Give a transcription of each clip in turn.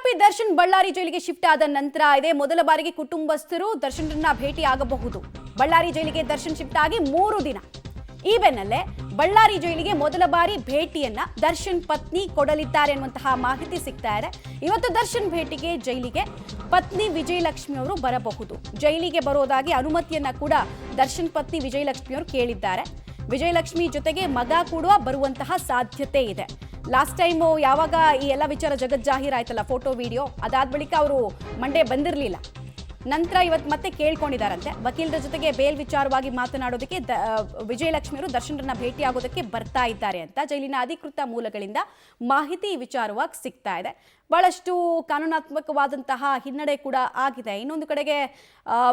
ಆರೋಪಿ ದರ್ಶನ್ ಬಳ್ಳಾರಿ ಜೈಲಿಗೆ ಶಿಫ್ಟ್ ಆದ ನಂತರ ಇದೇ ಮೊದಲ ಬಾರಿಗೆ ಕುಟುಂಬಸ್ಥರು ದರ್ಶನ್ರನ್ನ ಭೇಟಿ ಆಗಬಹುದು. ಬಳ್ಳಾರಿ ಜೈಲಿಗೆ ದರ್ಶನ್ ಶಿಫ್ಟ್ ಆಗಿ 3 ದಿನ. ಈ ಬೆನ್ನಲ್ಲೇ ಬಳ್ಳಾರಿ ಜೈಲಿಗೆ ಮೊದಲ ಬಾರಿ ಭೇಟಿಯನ್ನ ದರ್ಶನ್ ಪತ್ನಿ ಕೊಡಲಿದ್ದಾರೆ ಅನ್ನುವಂತಹ ಮಾಹಿತಿ ಸಿಗ್ತಾ ಇದೆ. ಇವತ್ತು ದರ್ಶನ್ ಭೇಟಿಗೆ ಜೈಲಿಗೆ ಪತ್ನಿ ವಿಜಯಲಕ್ಷ್ಮಿ ಅವರು ಬರಬಹುದು. ಜೈಲಿಗೆ ಬರೋದಾಗಿ ಅನುಮತಿಯನ್ನ ಕೂಡ ದರ್ಶನ್ ಪತ್ನಿ ವಿಜಯಲಕ್ಷ್ಮಿ ಅವರು ಕೇಳಿದ್ದಾರೆ. ವಿಜಯಲಕ್ಷ್ಮಿ ಜೊತೆಗೆ ಮಗ ಕೂಡ ಬರುವಂತಹ ಸಾಧ್ಯತೆ ಇದೆ. ಲಾಸ್ಟ್ ಟೈಮ್ ಯಾವಾಗ ಈ ಎಲ್ಲ ವಿಚಾರ ಜಗಜ್ಜಾಹೀರಾಯ್ತಲ್ಲ, ಫೋಟೋ ವಿಡಿಯೋ, ಅದಾದ ಬಳಿಕ ಅವರು ಮಂಡೇ ಬಂದಿರಲಿಲ್ಲ. ನಂತರ ಇವತ್ತು ಮತ್ತೆ ಕೇಳ್ಕೊಂಡಿದ್ದಾರಂತೆ. ವಕೀಲರ ಜೊತೆಗೆ ಬೇಲ್ ವಿಚಾರವಾಗಿ ಮಾತನಾಡೋದಕ್ಕೆ ವಿಜಯಲಕ್ಷ್ಮಿ ಅವರು ದರ್ಶನ್ರನ್ನ ಭೇಟಿ ಆಗೋದಕ್ಕೆ ಬರ್ತಾ ಇದ್ದಾರೆ ಅಂತ ಜೈಲಿನ ಅಧಿಕೃತ ಮೂಲಗಳಿಂದ ಮಾಹಿತಿ ವಿಚಾರವಾಗಿ ಸಿಗ್ತಾ ಇದೆ. ಬಹಳಷ್ಟು ಕಾನೂನಾತ್ಮಕವಾದಂತಹ ಹಿನ್ನಡೆ ಕೂಡ ಆಗಿದೆ. ಇನ್ನೊಂದು ಕಡೆಗೆ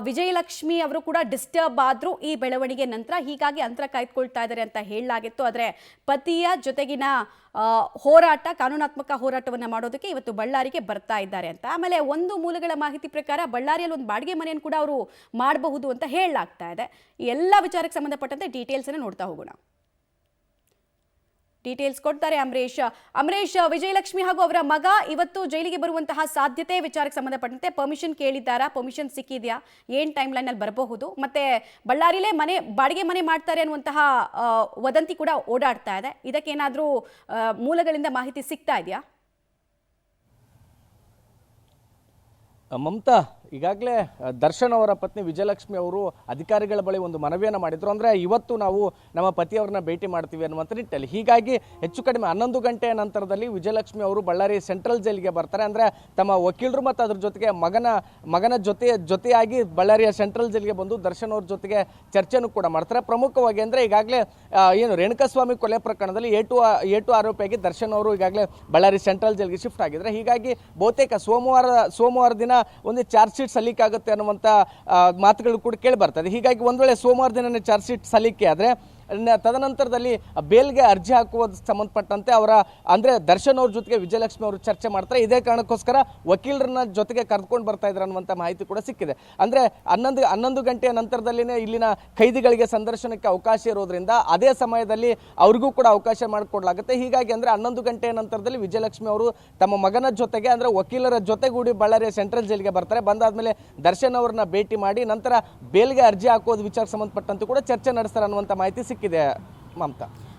ವಿಜಯಲಕ್ಷ್ಮಿ ಅವರು ಕೂಡ ಡಿಸ್ಟರ್ಬ್ ಆದ್ರು ಈ ಬೆಳವಣಿಗೆ ನಂತರ, ಹೀಗಾಗಿ ಅಂತರ ಕಾಯ್ದುಕೊಳ್ತಾ ಇದ್ದಾರೆ ಅಂತ ಹೇಳಲಾಗಿತ್ತು. ಆದರೆ ಪತಿಯ ಜೊತೆಗಿನ ಹೋರಾಟ, ಕಾನೂನಾತ್ಮಕ ಹೋರಾಟವನ್ನು ಮಾಡೋದಕ್ಕೆ ಇವತ್ತು ಬಳ್ಳಾರಿಗೆ ಬರ್ತಾ ಇದ್ದಾರೆ ಅಂತ. ಆಮೇಲೆ ಒಂದು ಮೂಲಗಳ ಮಾಹಿತಿ ಪ್ರಕಾರ ಬಳ್ಳಾರಿಯಲ್ಲಿ ಒಂದು ಬಾಡಿಗೆ ಮನೆಯನ್ನು ಕೂಡ ಅವರು ಮಾಡಬಹುದು ಅಂತ ಹೇಳಲಾಗ್ತಾ ಇದೆ. ಈ ಎಲ್ಲ ವಿಚಾರಕ್ಕೆ ಸಂಬಂಧಪಟ್ಟಂತೆ ಡೀಟೇಲ್ಸ್ ಅನ್ನು ನೋಡ್ತಾ ಹೋಗೋಣ. ಡೀಟೇಲ್ಸ್ ಕೊಡ್ತಾರೆ ಅಮರೇಶ್. ವಿಜಯಲಕ್ಷ್ಮಿ ಹಾಗೂ ಅವರ ಮಗ ಇವತ್ತು ಜೈಲಿಗೆ ಬರುವಂತಹ ಸಾಧ್ಯತೆ ವಿಚಾರಕ್ಕೆ ಸಂಬಂಧಪಟ್ಟಂತೆ ಪರ್ಮಿಷನ್ ಕೇಳಿದ್ದಾರಾ? ಪರ್ಮಿಷನ್ ಸಿಕ್ಕಿದೆಯಾ? ಏನ್ ಟೈಮ್ ಲೈನ್ ಅಲ್ಲಿ ಬರಬಹುದು? ಮತ್ತೆ ಬಳ್ಳಾರಿಲೇ ಬಾಡಿಗೆ ಮನೆ ಮಾಡ್ತಾರೆ ಅನ್ನುವಂತಹ ವದಂತಿ ಕೂಡ ಓಡಾಡ್ತಾ ಇದೆ. ಇದಕ್ಕೇನಾದ್ರೂ ಮೂಲಗಳಿಂದ ಮಾಹಿತಿ ಸಿಗ್ತಾ ಇದೆಯಾ? ಮಮತಾ, ಈಗಾಗಲೇ ದರ್ಶನ್ ಅವರ ಪತ್ನಿ ವಿಜಯಲಕ್ಷ್ಮಿ ಅವರು ಅಧಿಕಾರಿಗಳ ಬಳಿ ಒಂದು ಮನವಿಯನ್ನು ಮಾಡಿದ್ರು. ಅಂದರೆ ಇವತ್ತು ನಾವು ನಮ್ಮ ಪತಿಯವರನ್ನ ಭೇಟಿ ಮಾಡ್ತೀವಿ ಅನ್ನುವಂಥ ನಿಟ್ಟಲ್ಲಿ. ಹೀಗಾಗಿ ಹೆಚ್ಚು ಕಡಿಮೆ 11 ಗಂಟೆಯ ನಂತರದಲ್ಲಿ ವಿಜಯಲಕ್ಷ್ಮಿ ಅವರು ಬಳ್ಳಾರಿ ಸೆಂಟ್ರಲ್ ಜೈಲಿಗೆ ಬರ್ತಾರೆ. ಅಂದರೆ ತಮ್ಮ ವಕೀಲರು ಮತ್ತು ಅದ್ರ ಜೊತೆಗೆ ಮಗನ ಜೊತೆಯಾಗಿ ಬಳ್ಳಾರಿಯ ಸೆಂಟ್ರಲ್ ಜೈಲಿಗೆ ಬಂದು ದರ್ಶನ್ ಅವ್ರ ಜೊತೆಗೆ ಚರ್ಚೆನೂ ಕೂಡ ಮಾಡ್ತಾರೆ. ಪ್ರಮುಖವಾಗಿ ಅಂದರೆ ಈಗಾಗಲೇ ಏನು ರೇಣುಕಾಸ್ವಾಮಿ ಕೊಲೆ ಪ್ರಕರಣದಲ್ಲಿ ಏಟು ಆರೋಪಿಯಾಗಿ ದರ್ಶನ್ ಅವರು ಈಗಾಗಲೇ ಬಳ್ಳಾರಿ ಸೆಂಟ್ರಲ್ ಜೈಲಿಗೆ ಶಿಫ್ಟ್ ಆಗಿದ್ದಾರೆ. ಹೀಗಾಗಿ ಬಹುತೇಕ ಸೋಮವಾರ ದಿನ ಒಂದು ಚಾರ್ಜ್ ಶೀಟ್ ಸಲ್ಲಿಕೆ ಆಗುತ್ತೆ ಅನ್ನುವಂಥ ಮಾತುಗಳು ಕೂಡ ಕೇಳಿ ಬರ್ತದೆ. ಹೀಗಾಗಿ ಒಂದು ವೇಳೆ ಸೋಮವಾರ ದಿನ ಚಾರ್ಜ್ ಶೀಟ್ ಸಲ್ಲಿಕೆ ಆದರೆ ತದನಂತರದಲ್ಲಿ ಬೇಲ್ಗೆ ಅರ್ಜಿ ಹಾಕುವುದು ಸಂಬಂಧಪಟ್ಟಂತೆ ಅಂದರೆ ದರ್ಶನ್ ಅವ್ರ ಜೊತೆಗೆ ವಿಜಯಲಕ್ಷ್ಮಿ ಅವರು ಚರ್ಚೆ ಮಾಡ್ತಾರೆ. ಇದೇ ಕಾರಣಕ್ಕೋಸ್ಕರ ವಕೀಲರನ್ನ ಜೊತೆಗೆ ಕರೆದುಕೊಂಡು ಬರ್ತಾ ಇದ್ದಾರೆ ಅನ್ನುವಂಥ ಮಾಹಿತಿ ಕೂಡ ಸಿಕ್ಕಿದೆ. ಅಂದರೆ 11 ಗಂಟೆಯ ನಂತರದಲ್ಲಿನೇ ಇಲ್ಲಿನ ಖೈದಿಗಳಿಗೆ ಸಂದರ್ಶನಕ್ಕೆ ಅವಕಾಶ ಇರೋದ್ರಿಂದ ಅದೇ ಸಮಯದಲ್ಲಿ ಅವ್ರಿಗೂ ಕೂಡ ಅವಕಾಶ ಮಾಡಿಕೊಡ್ಲಾಗುತ್ತೆ. ಹೀಗಾಗಿ ಅಂದರೆ 11 ಗಂಟೆಯ ನಂತರದಲ್ಲಿ ವಿಜಯಲಕ್ಷ್ಮಿ ಅವರು ತಮ್ಮ ಮಗನ ಜೊತೆಗೆ ಅಂದರೆ ವಕೀಲರ ಜೊತೆಗೂಡಿ ಬಳ್ಳಾರಿಯ ಸೆಂಟ್ರಲ್ ಜೈಲಿಗೆ ಬರ್ತಾರೆ. ಬಂದಾದ್ಮೇಲೆ ದರ್ಶನ್ ಅವ್ರನ್ನ ಭೇಟಿ ಮಾಡಿ ನಂತರ ಬೇಲ್ಗೆ ಅರ್ಜಿ ಹಾಕೋದು ವಿಚಾರಕ್ಕೆ ಸಂಬಂಧಪಟ್ಟಂತೆ ಕೂಡ ಚರ್ಚೆ ನಡೆಸ್ತಾರೆ ಅನ್ನುವಂಥ ಮಾಹಿತಿ ಸಿಕ್ಕಿದೆ ಮಮತಾ.